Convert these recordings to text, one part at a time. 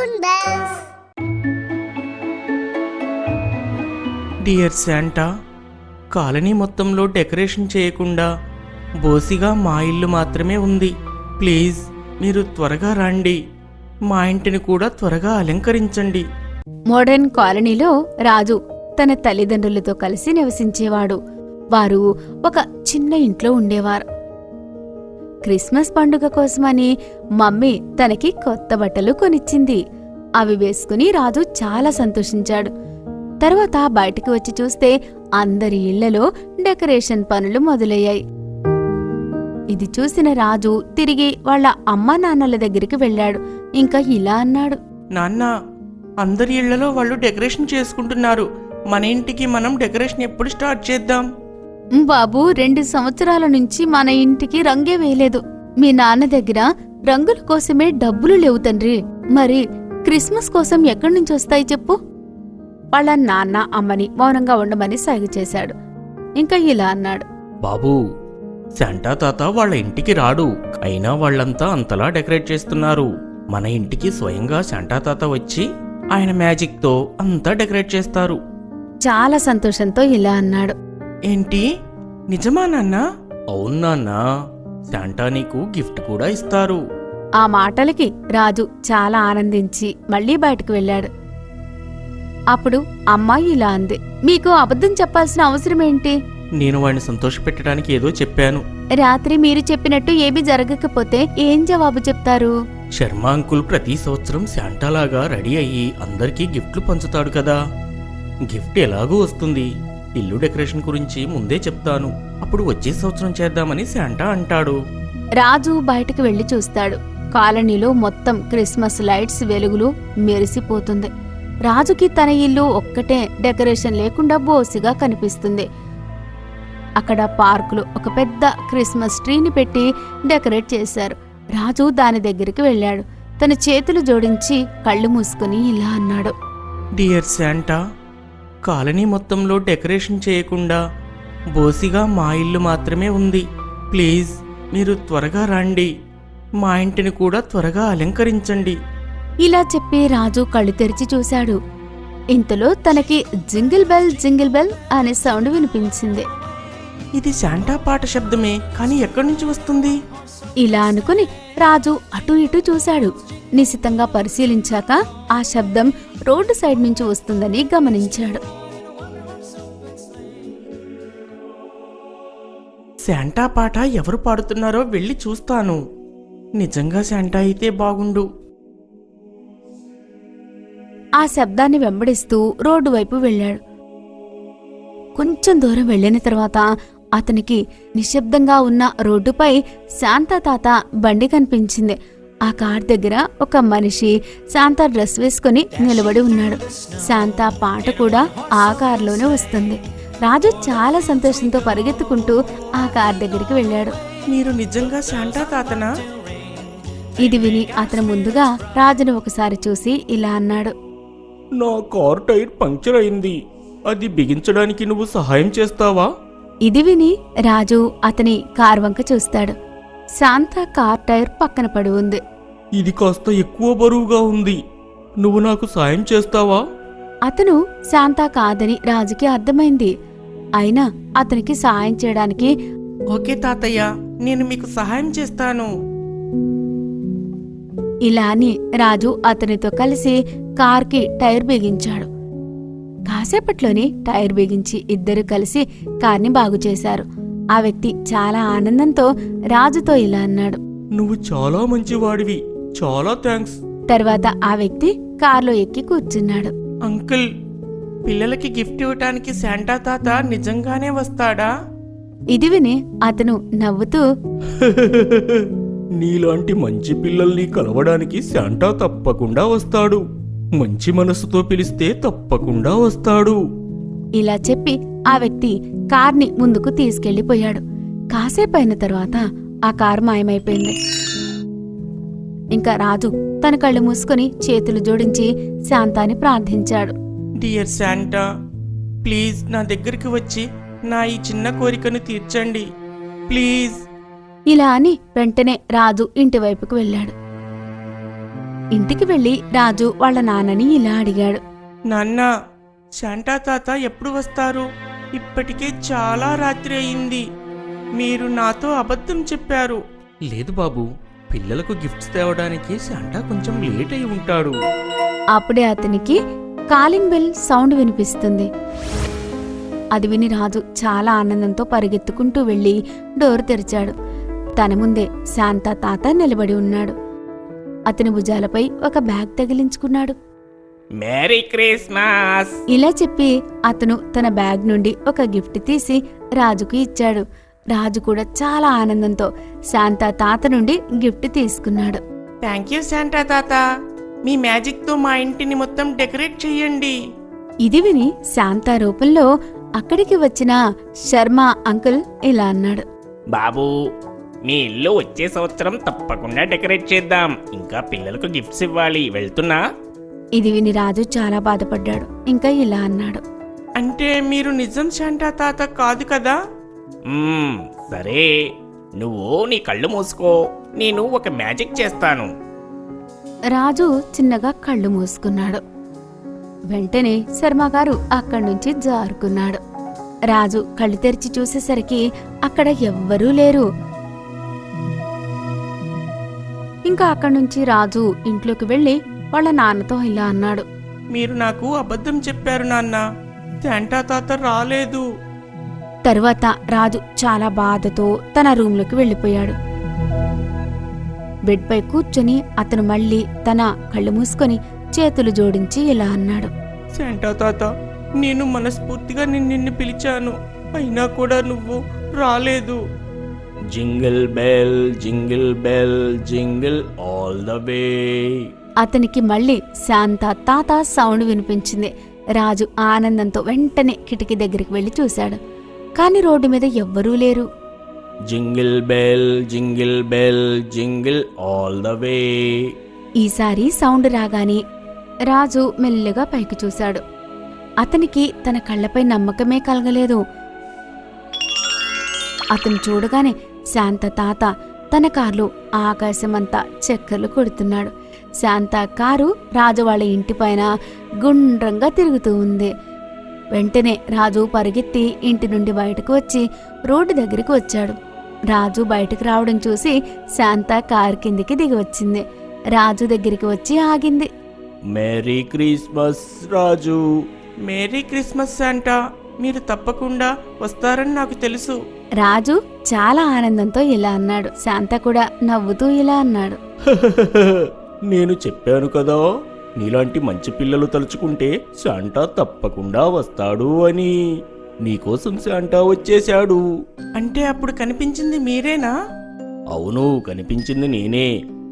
Spoon Bells. Dear Santa, colony మొత్తంలో decoration చేయకుండా బోసిగా మా ఇల్లు మాత్రమే ఉంది. ప్లీజ్ మీరు త్వరగా రండి, మా ఇంటిని కూడా త్వరగా అలంకరించండి. మోడర్న్ కాలనీలో రాజు తన తల్లిదండ్రులతో కలిసి నివసించేవాడు. వారు ఒక చిన్న ఇంట్లో ఉండేవారు. క్రిస్మస్ పండుగ కోసమని మమ్మీ తనకి కొత్త బట్టలు కొనిచ్చింది. అవి వేసుకుని రాజు చాలా సంతోషించాడు. తర్వాత బయటికి వచ్చి చూస్తే అందరి ఇళ్లలో డెకరేషన్ పనులు మొదలయ్యాయి. ఇది చూసిన రాజు తిరిగి వాళ్ళ అమ్మా నాన్నల దగ్గరికి వెళ్ళాడు. ఇంకా ఇలా అన్నాడు, నాన్న, అందరి ఇళ్లలో వాళ్ళు డెకరేషన్ చేసుకుంటున్నారు. మన ఇంటికి మనం డెకరేషన్ ఎప్పుడు స్టార్ట్ చేద్దాం? బాబు, 2 సంవత్సరాల నుంచి మన ఇంటికి రంగే వేయలేదు. మీ నాన్న దగ్గర రంగుల కోసమే డబ్బులు లేవు తండ్రి. మరి క్రిస్మస్ కోసం ఎక్కడి నుంచి వస్తాయి చెప్పు? వాళ్ళ నాన్న అమ్మని మౌనంగా ఉండమని సైగ చేశాడు. ఇంకా ఇలా అన్నాడు, బాబూ, శాంటా తాత వాళ్ళ ఇంటికి రాడు. అయినా వాళ్ళంతా అంతలా డెకరేట్ చేస్తున్నారు. మన ఇంటికి స్వయంగా శాంటా తాత వచ్చి ఆయన మ్యాజిక్తో అంతా డెకరేట్ చేస్తారు. చాలా సంతోషంతో ఇలా అన్నాడు, ఏంటి, నిజమా నాన్న? అవును నాన్న, శాంటా నీకు గిఫ్ట్ కూడా ఇస్తారు. ఆ మాటలకి రాజు చాలా ఆనందించి మళ్లీ బయటకు వెళ్ళాడు. అప్పుడు అమ్మాయి ఇలా అంది, మీకు అబద్ధం చెప్పాల్సిన అవసరమేంటి? నేను వాడిని సంతోషపెట్టడానికి ఏదో చెప్పాను. రాత్రి మీరు చెప్పినట్టు ఏమీ జరగకపోతే ఏం జవాబు చెప్తారు? శర్మ అంకుల్ ప్రతి సంవత్సరం శాంటాలాగా రెడీ అయ్యి అందరికీ గిఫ్ట్లు పంచుతాడు కదా. గిఫ్ట్ ఎలాగూ వస్తుంది. ఇల్లు డెకరేషన్ గురించి ముందే చెప్తాను. అప్పుడు వచ్చే సంవత్సరం చేద్దామని శాంటా అంటాడు. రాజు బయటకు వెళ్లి చూస్తాడు. కాలనీలో మొత్తం క్రిస్మస్ లైట్స్ వెలుగులు మెరిసిపోతుంది. రాజుకి తన ఇల్లు ఒక్కటే డెకరేషన్ లేకుండా బోసిగా కనిపిస్తుంది. అక్కడ పార్కులో ఒక పెద్ద క్రిస్మస్ ట్రీని పెట్టి డెకరేట్ చేశారు. రాజు దాని దగ్గరికి వెళ్ళాడు. తన చేతులు జోడించి కళ్ళు మూసుకుని ఇలా అన్నాడు, డియర్ శాంటా, కాలనీ మొత్తంలో డెకరేషన్ చేయకుండా బోసిగా మా ఇల్లు మాత్రమే ఉంది. ప్లీజ్ మీరు త్వరగా రండి, మా ఇంటిని కూడా త్వరగా అలంకరించండి. ఇలా చెప్పి రాజు కళ్ళు తెరిచి చూశాడు. ఇంతలో తనకి జింగిల్ బెల్ అనే సౌండ్ వినిపించింది. ఇది శాంటా పాట శబ్దమే, కానీ ఎక్కడి నుంచి వస్తుంది? ఇలా అనుకుని రాజు అటూ ఇటూ చూశాడు. నిశితంగా పరిశీలించాక ఆ శబ్దం రోడ్డు సైడ్ నుంచి వస్తుందని గమనించాడు. శాంటా పాట ఎవరు పాడుతున్నారో వెళ్ళి చూస్తాను. నిజంగా శాంటా అయితే బాగుండు. ఆ శబ్దాన్ని వెంబడిస్తూ రోడ్డు వైపు వెళ్ళాడు. కొంచెం దూరం వెళ్ళిన తర్వాత అతనికి నిశ్శబ్దంగా ఉన్న రోడ్డుపై శాంతా తాత బండి కనిపించింది. ఆ కార్ దగ్గర ఒక మనిషి శాంతా డ్రెస్ వేసుకుని నిలబడి ఉన్నాడు. శాంతా పాట కూడా ఆ కారులోనే వస్తుంది. రాజు చాలా సంతోషంతో పరిగెత్తుకుంటూ ఆ కార్ దగ్గరికి వెళ్ళాడు. మీరు నిజంగా శాంటా తాతనా? ఇది విని అతను ముందుగా రాజును ఒకసారి చూసి ఇలా అన్నాడు, నా కార్ టైర్ పంక్చర్ అయింది. అది బిగించడానికి నువ్వు సహాయం చేస్తావా? ఇది విని రాజు అతని కార్ వంక చూస్తాడు. శాంతా కార్ టైర్ పక్కన పడి ఉంది. ఇది కాస్త ఎక్కువ బరువుగా ఉంది. నువ్వు నాకు సాయం చేస్తావా? అతను శాంతా కాదని రాజుకి అర్థమైంది. అయినా అతనికి సాయం చేయడానికి ఓకే తాతయ్య, నేను మీకు సహాయం చేస్తాను. ఇలా అని రాజు అతనితో కలిసి కార్కి టైర్ బిగించాడు. కాసేపట్లోనే టైర్ బిగించి ఇద్దరు కలిసి కార్ని బాగు చేశారు. ఆ వ్యక్తి చాలా ఆనందంతో రాజుతో ఇలా అన్నాడు, నువ్వు చాలా మంచివాడివి, చాలా థ్యాంక్స్. తర్వాత ఆ వ్యక్తి కార్లో ఎక్కి కూర్చున్నాడు. అంకుల్, పిల్లలకి గిఫ్ట్ ఇవ్వటానికి శాంటా తాత నిజంగానే వస్తాడా? ఇది విని అతను నవ్వుతూ, నీలాంటి మంచి పిల్లల్ని కలవడానికి శాంటా తప్పకుండా వస్తాడు. మంచి మనసుతో పిలిస్తే తప్పకుండా వస్తాడు. ఇలా చెప్పి ఆ వ్యక్తి కార్ని ముందుకు తీసుకెళ్లిపోయాడు. కాసేపైన తర్వాత ఆ కారు మాయమైపోయింది. ఇంకా రాజు తన కళ్ళు మూసుకుని చేతులు జోడించి శాంతాని ప్రార్థించాడు. డియర్ శాంటా, ప్లీజ్ నా దగ్గరికి వచ్చి నా ఈ చిన్న కోరికను తీర్చండి, ప్లీజ్. ఇలా అని వెంటనే రాజు ఇంటి వైపుకు వెళ్ళాడు. ఇంటికి వెళ్లి రాజు వాళ్ళ నాన్నని ఇలా అడిగాడు. నాన్న, శాంటా తాత ఎప్పుడు వస్తారు? ఇప్పటికే చాలా రాత్రి అయింది. మీరు నాతో అబద్ధం చెప్పారు. లేదు బాబు, పిల్లలకు గిఫ్ట్స్ తేవడానికి శాంటా కొంచెం లేట్ అయి ఉంటాడు. అప్పుడే అతనికి కాలింగ్ బెల్ సౌండ్ వినిపిస్తుంది. అది విని రాజు చాలా ఆనందంతో పరిగెత్తుకుంటూ వెళ్లి డోర్ తెరిచాడు. తన ముందే శాంతా తాత నిలబడి ఉన్నాడు. అతని భుజాలపై ఒక బ్యాగ్ తగిలించుకున్నాడు. Merry Christmas! ఇలా చెప్పి అతను తన బ్యాగ్ నుండి ఒక గిఫ్ట్ తీసి రాజుకు ఇచ్చాడు. రాజు కూడా చాలా ఆనందంతో శాంతా తాత నుండి గిఫ్ట్ తీసుకున్నాడు. థ్యాంక్ యూ శాంటా తాత. మీ మ్యాజిక్తో మా ఇంటిని మొత్తం డెకరేట్ చెయ్యండి. ఇది విని శాంతా రూపంలో అక్కడికి వచ్చిన శర్మ అంకుల్ ఇలా అన్నాడు. బాబూ, మీ ఇల్లు వచ్చే సంవత్సరం తప్పకుండా డెకరేట్ చేద్దాం. ఇంకా పిల్లలకు గిఫ్ట్స్ ఇవ్వాలి. వెళ్తున్నా? ఇది విని రాజు చాలా బాధపడ్డాడు. ఇంకా ఇలా అన్నాడు. అంటే మీరు నిజం శాంటా తాత కాదు కదా? సరే, నువ్వు నీ కళ్ళు మూసుకో. నేను ఒక మ్యాజిక్ చేస్తాను. రాజు చిన్నగా కళ్ళు మూసుకున్నాడు. వెంటనే శర్మగారు అక్కడి నుంచి జారుకున్నాడు. రాజు కళ్ళు తెరిచి చూసేసరికి అక్కడ ఎవ్వరూ లేరు. ఇంకా అక్కడి నుంచి రాజు ఇంట్లోకి వెళ్లి వాళ్ళ నాన్నతో ఇలా అన్నాడు. మీరు నాకు అబద్ధం చెప్పారు నాన్న. శాంటా తాత రాలేదు. తరువాత రాజు చాలా బాధతో తన రూంలోకి వెళ్ళిపోయాడు. బెడ్పై కూర్చొని అతను మళ్ళీ తన కళ్ళు మూసుకొని చేతులు జోడించి ఇలా అన్నాడు. శాంటా తాత, నేను మనస్ఫూర్తిగా నిన్ను పిలిచాను, అయినా కూడా నువ్వు రాలేదు. Jingle bell jingle bell jingle all the way. అతనికి మళ్ళీ శాంతా తాత సౌండ్ వినిపించింది. రాజు ఆనందంతో వెంటనే కిటికీ దగ్గరికి వెళ్లి చూశాడు. కాని రోడ్డు మీద ఎవ్వరూ లేరు. Jingle bell jingle all the way. ఈసారి సౌండ్ రాగానే రాజు మెల్లగా పైకి చూశాడు. అతనికి తన కళ్ళపై నమ్మకమే కలగలేదు. అతను చూడగానే శాంత తాత తన కారులో ఆకాశమంతా చక్కర్లు కొడుతున్నాడు. శాంత కారు రాజు వాళ్ళ ఇంటిపైన గుండ్రంగా తిరుగుతూ ఉంది. వెంటనే రాజు పరిగెత్తి ఇంటి నుండి బయటకు వచ్చి రోడ్డు దగ్గరికి వచ్చాడు. రాజు బయటకు రావడం చూసి శాంత కారు కిందికి దిగి వచ్చింది. రాజు దగ్గరికి వచ్చి ఆగింది. Merry Christmas Raju. Merry Christmas Santa. మీరు తప్పకుండా వస్తారని నాకు తెలుసు. రాజు చాలా ఆనందంతో ఇలా అన్నాడు. శాంత కూడా నవ్వుతూ ఇలా అన్నాడు. నేను చెప్పాను కదా, నీలాంటి మంచి పిల్లలు తలుచుకుంటే శాంటా తప్పకుండా వస్తాడు అని. నీకోసం శాంటా వచ్చేశాడు. అంటే అప్పుడు కనిపించింది మీరేనా? అవును, కనిపించింది నేనే.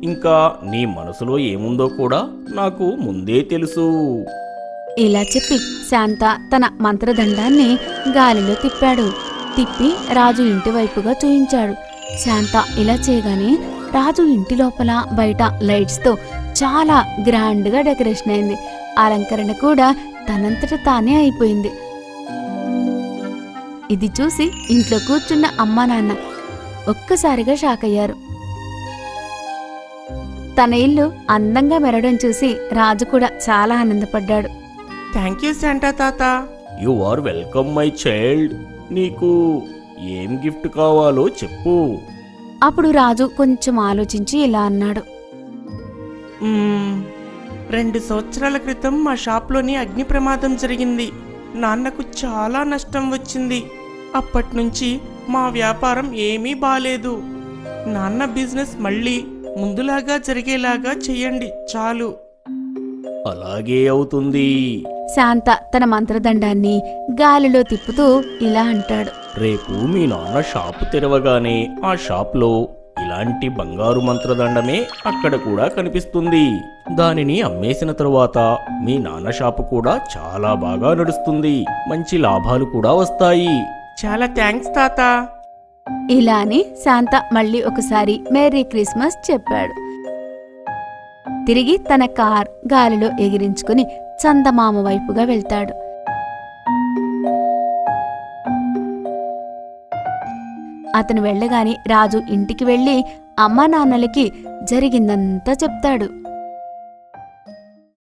ఇంకా నీ మనసులో ఏముందో కూడా నాకు ముందే తెలుసు. ఇలా చెప్పి శాంత తన మంత్రదండాన్ని గాలిలో తిప్పాడు. తిప్పి రాజు ఇంటి వైపుగా చూయించాడు. శాంత ఇలా చేయగానే రాజు ఇంటి లోపల బయట లైట్స్ తో చాలా గ్రాండ్ గా డెకరేషన్ అయింది. అలంకరణ కూడా తనంతట తానే అయిపోయింది. ఇది చూసి ఇంట్లో కూర్చున్న అమ్మా నాన్న ఒక్కసారిగా షాక్ అయ్యారు. తన ఇల్లు అందంగా మెరడం చూసి రాజు కూడా చాలా ఆనందపడ్డాడు. థ్యాంక్ యూ శాంటా తాత. You are welcome my child. నీకు ఏం గిఫ్ట్ కావాలో చెప్పు. అప్పుడు రాజు కొంచెం ఆలోచించి ఇలా అన్నాడు. 2 సంవత్సరాల క్రితం మా షాప్లోని అగ్ని ప్రమాదం జరిగింది. నాన్నకు చాలా నష్టం వచ్చింది. అప్పట్నుంచి మా వ్యాపారం ఏమీ బాలేదు. నాన్న బిజినెస్ మళ్ళీ ముందులాగా జరిగేలాగా చెయ్యండి చాలు. అలాగే అవుతుంది. శాంత తన మంత్రదండాన్ని గాలిలో తిప్పుతూ ఇలా అంటాడు. రేపు మీ నాన్న షాపు తెరవగానే ఆ షాప్లో ఇలాంటి బంగారు మంత్రదండమే అక్కడ కూడా కనిపిస్తుంది. దానిని అమ్మేసిన తరువాత మీ నాన్న షాపు కూడా చాలా బాగా నడుస్తుంది. మంచి లాభాలు కూడా వస్తాయి. చాలా థ్యాంక్స్ తాత. ఇలా అని శాంత మళ్ళీ ఒకసారి మేరీ క్రిస్మస్ చెప్పాడు. తిరిగి తన కార్ గాలిలో ఎగిరించుకుని చందమామ వైపుగా వెళ్తాడు. అతను వెళ్ళగానే రాజు ఇంటికి వెళ్లి అమ్మా నాన్నలకి జరిగిందంతా చెప్తాడు.